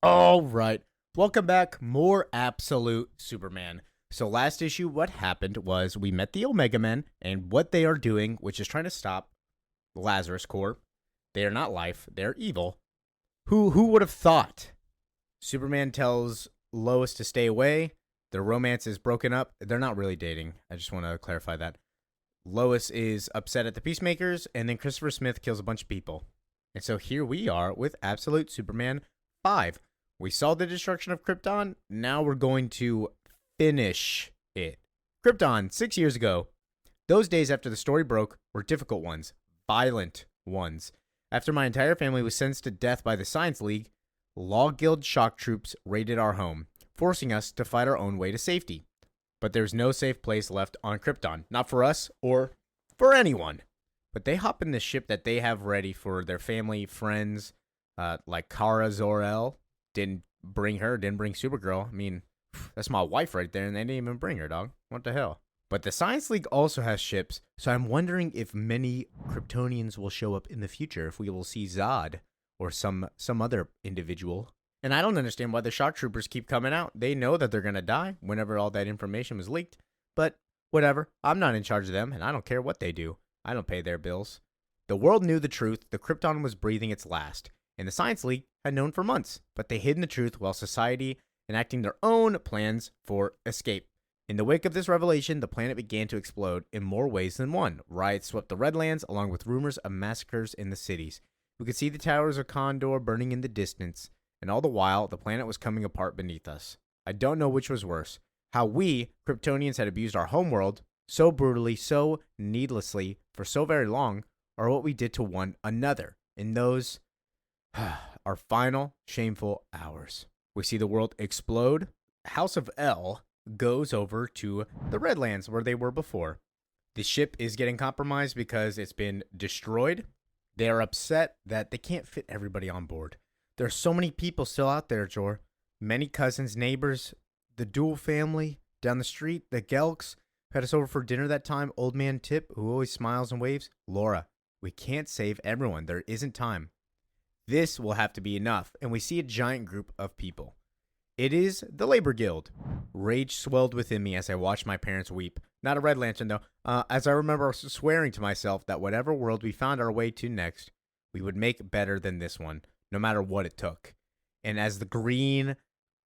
All right. Welcome back. More Absolute Superman. So, last issue, what happened was we met the Omega Men and what they are doing, which is trying to stop Lazarus Corp. They are not life, they're evil. Who would have thought? Superman tells Lois to stay away. Their romance is broken up. They're not really dating. I just want to clarify that. Lois is upset at the Peacemakers, and then Christopher Smith kills a bunch of people. And so here we are with Absolute Superman 5. We saw the destruction of Krypton. Now we're going to finish it. Krypton, 6 years ago. Those days after the story broke were difficult ones, violent ones. After my entire family was sentenced to death by the Science League, Law Guild shock troops raided our home, forcing us to fight our own way to safety. But there's no safe place left on Krypton, not for us or for anyone. But they hop in the ship that they have ready for their family, friends, like Kara Zor-El. Didn't bring Supergirl. I mean, that's my wife right there, and they didn't even bring her, dog. What the hell? But the Science League also has ships, so I'm wondering if many Kryptonians will show up in the future, if we will see Zod or some other individual. And I don't understand why the shock troopers keep coming out. They know that they're going to die whenever all that information was leaked. But whatever, I'm not in charge of them, and I don't care what they do. I don't pay their bills. The world knew the truth. The Krypton was breathing its last. And the Science League had known for months, but they hid the truth while society enacting their own plans for escape. In the wake of this revelation, the planet began to explode in more ways than one. Riots swept the Redlands, along with rumors of massacres in the cities. We could see the towers of Condor burning in the distance, and all the while, the planet was coming apart beneath us. I don't know which was worse. How we, Kryptonians, had abused our homeworld so brutally, so needlessly, for so very long, or what we did to one another in those our final shameful hours. We see the world explode. House of L goes over to the Redlands where they were before. The ship is getting compromised because it's been destroyed. They are upset that they can't fit everybody on board. There are so many people still out there, Jor. Many cousins, neighbors, the Dual family down the street, the Gelks who had us over for dinner that time, Old Man Tip, who always smiles and waves. Laura, we can't save everyone. There isn't time. This will have to be enough, and we see a giant group of people. It is the Labor Guild. Rage swelled within me as I watched my parents weep. Not a Red Lantern, though, as I remember swearing to myself that whatever world we found our way to next, we would make better than this one, no matter what it took. And as the green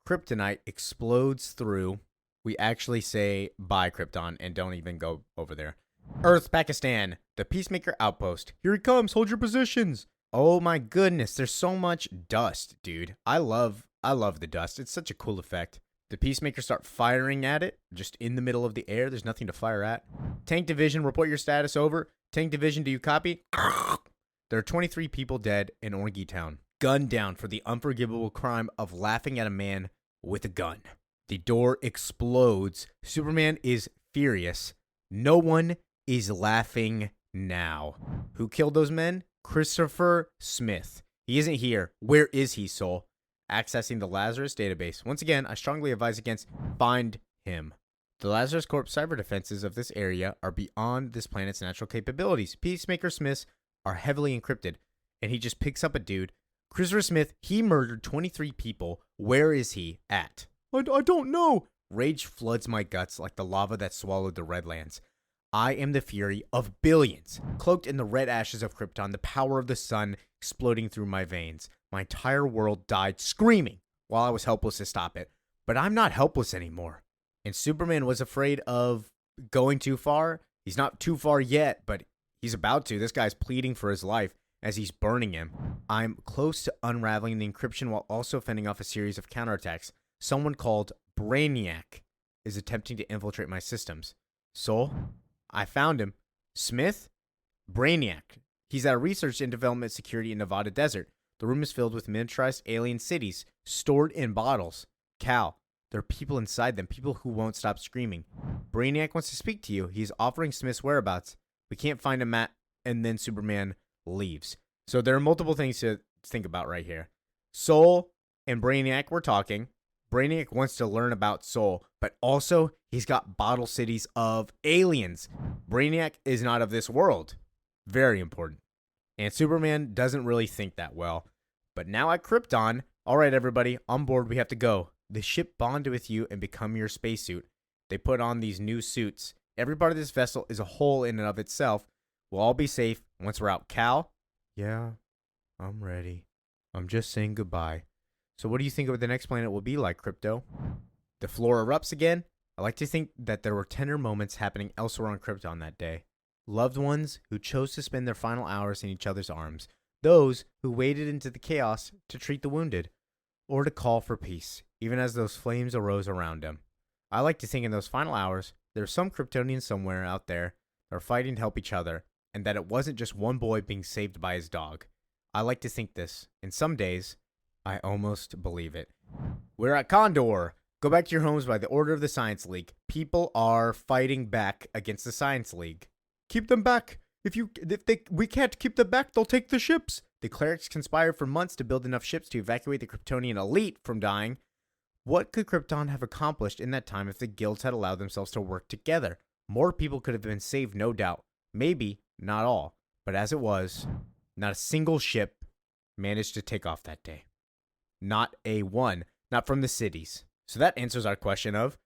kryptonite explodes through, we actually say bye, Krypton, and don't even go over there. Earth, Pakistan, the Peacemaker outpost. Here he comes, hold your positions. Oh my goodness, there's so much dust, dude. I love the dust. It's such a cool effect. The Peacemakers start firing at it, just in the middle of the air. There's nothing to fire at. Tank Division, report your status, over. Tank Division, do you copy? There are 23 people dead in Orangey Town. Gunned down for the unforgivable crime of laughing at a man with a gun. The door explodes. Superman is furious. No one is laughing now. Who killed those men? Christopher Smith. He isn't here. Where is he, Soul? Accessing the Lazarus database. Once again, I strongly advise against find him. The Lazarus Corp cyber defenses of this area are beyond this planet's natural capabilities. Peacemaker Smiths are heavily encrypted, and he just picks up a dude. Christopher Smith, he murdered 23 people. Where is he at? I don't know. Rage floods my guts like the lava that swallowed the Redlands. I am the fury of billions, cloaked in the red ashes of Krypton, the power of the sun exploding through my veins. My entire world died screaming while I was helpless to stop it. But I'm not helpless anymore. And Superman was afraid of going too far. He's not too far yet, but he's about to. This guy's pleading for his life as he's burning him. I'm close to unraveling the encryption while also fending off a series of counterattacks. Someone called Brainiac is attempting to infiltrate my systems. Soul? I found him. Smith? Brainiac. He's at a research and development security in Nevada desert. The room is filled with miniaturized alien cities stored in bottles. Cal, there are people inside them, people who won't stop screaming. Brainiac wants to speak to you. He's offering Smith's whereabouts. We can't find him and then Superman leaves. So there are multiple things to think about right here. Soul and Brainiac were talking. Brainiac wants to learn about Soul, but also he's got bottle cities of aliens. Brainiac is not of this world. Very important. And Superman doesn't really think that well. But now at Krypton, All right, everybody, on board, we have to go. The ship bonded with you and become your spacesuit. They put on these new suits. Every part of this vessel is a whole in and of itself. We'll all be safe once we're out. Cal? Yeah, I'm ready. I'm just saying goodbye. So what do you think of the next planet will be like, Crypto? The floor erupts again. I like to think that there were tender moments happening elsewhere on Krypton that day. Loved ones who chose to spend their final hours in each other's arms. Those who waded into the chaos to treat the wounded. Or to call for peace, even as those flames arose around them. I like to think in those final hours, there's some Kryptonians somewhere out there that are fighting to help each other, and that it wasn't just one boy being saved by his dog. I like to think this, and some days, I almost believe it. We're at Condor. Go back to your homes by the order of the Science League. People are fighting back against the Science League. Keep them back. We can't keep them back, they'll take the ships. The clerics conspired for months to build enough ships to evacuate the Kryptonian elite from dying. What could Krypton have accomplished in that time if the guilds had allowed themselves to work together? More people could have been saved, no doubt. Maybe not all. But as it was, not a single ship managed to take off that day. Not a one. Not from the cities. So that answers our question of,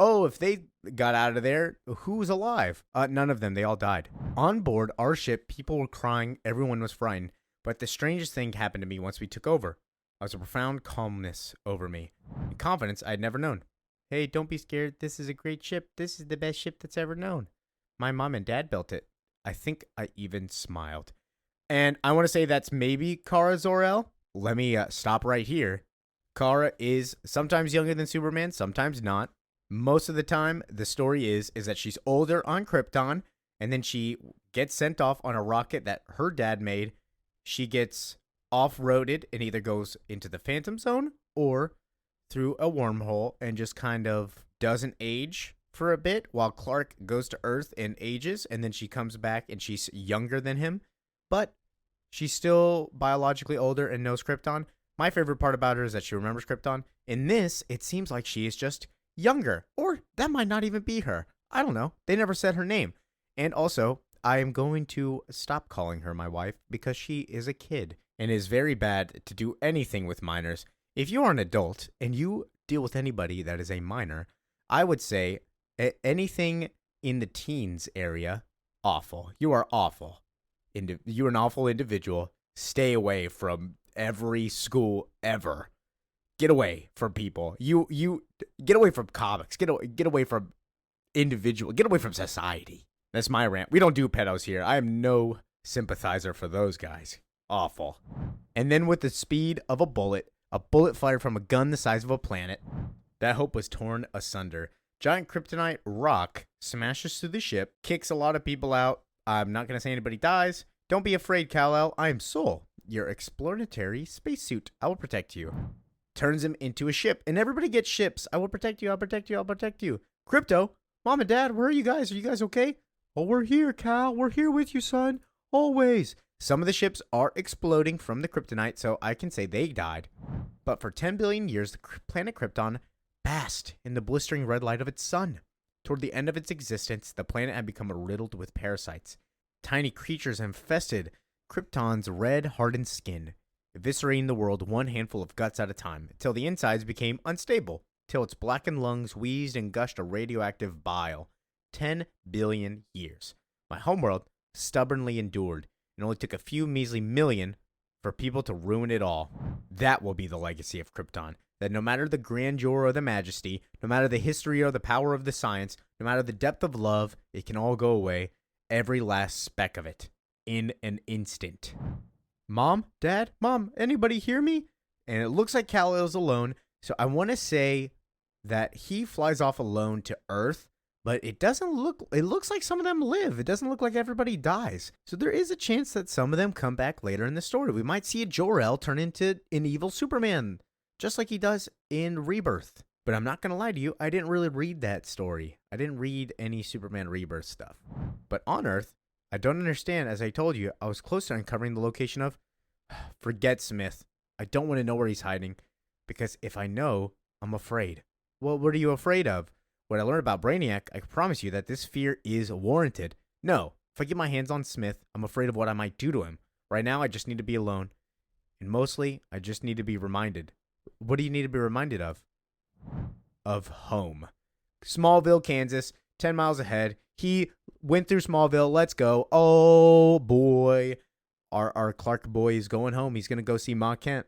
if they got out of there, who's alive? None of them. They all died. On board our ship, people were crying. Everyone was frightened. But the strangest thing happened to me once we took over. There was a profound calmness over me. And confidence I had never known. Hey, don't be scared. This is a great ship. This is the best ship that's ever known. My mom and dad built it. I think I even smiled. And I want to say that's maybe Kara Zor-El. Let me stop right here. Kara is sometimes younger than Superman, sometimes not. Most of the time, the story is that she's older on Krypton, and then she gets sent off on a rocket that her dad made. She gets off-roaded and either goes into the Phantom Zone or through a wormhole and just kind of doesn't age for a bit while Clark goes to Earth and ages, and then she comes back and she's younger than him, but she's still biologically older and knows Krypton. My favorite part about her is that she remembers Krypton. In this, it seems like she is just younger, or that might not even be her. I don't know. They never said her name. And also, I am going to stop calling her my wife because she is a kid and is very bad to do anything with minors. If you are an adult and you deal with anybody that is a minor, I would say anything in the teens area, awful. You are awful. You're an awful individual. Stay away from every school ever. Get away from people. You get away from comics. Get away from individual. Get away from society. That's my rant. We don't do pedos here. I am no sympathizer for those guys. Awful. And then with the speed of a bullet fired from a gun the size of a planet, that hope was torn asunder. Giant kryptonite rock smashes through the ship, kicks a lot of people out. I'm not going to say anybody dies. Don't be afraid, Kal-El. I am Soul, your exploratory spacesuit. I will protect you. Turns him into a ship, and everybody gets ships. I will protect you. I'll protect you. I'll protect you. Crypto, Mom and Dad, where are you guys? Are you guys okay? Oh, we're here, Cal. We're here with you, son. Always. Some of the ships are exploding from the kryptonite, so I can say they died. But for 10 billion years, the planet Krypton basked in the blistering red light of its sun. Toward the end of its existence, the planet had become riddled with parasites. Tiny creatures infested Krypton's red, hardened skin, eviscerating the world one handful of guts at a time, till the insides became unstable, till its blackened lungs wheezed and gushed a radioactive bile. 10 billion years. My homeworld stubbornly endured. It only took a few measly million for people to ruin it all. That will be the legacy of Krypton. That no matter the grandeur or the majesty, no matter the history or the power of the science, no matter the depth of love, it can all go away. Every last speck of it. In an instant. Mom? Dad? Mom? Anybody hear me? And it looks like Kal-El's alone. So I want to say that he flies off alone to Earth. But it looks like some of them live. It doesn't look like everybody dies. So there is a chance that some of them come back later in the story. We might see a Jor-El turn into an evil Superman, just like he does in Rebirth. But I'm not going to lie to you, I didn't really read that story. I didn't read any Superman Rebirth stuff. But on Earth, I don't understand. As I told you, I was close to uncovering the location of... Forget Smith. I don't want to know where he's hiding. Because if I know, I'm afraid. Well, what are you afraid of? What I learned about Brainiac, I can promise you that this fear is warranted. No, if I get my hands on Smith, I'm afraid of what I might do to him. Right now, I just need to be alone. And mostly, I just need to be reminded What do you need to be reminded of? Of home. Smallville, Kansas, 10 miles ahead. He went through Smallville. Let's go. Oh, boy. Our Clark boy is going home. He's going to go see Ma Kent.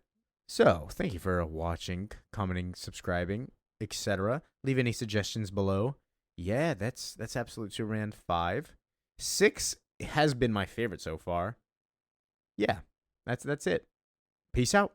So, thank you for watching, commenting, subscribing, etc. Leave any suggestions below. Yeah, that's Absolute Superman 5. 6 has been my favorite so far. Yeah, that's it. Peace out.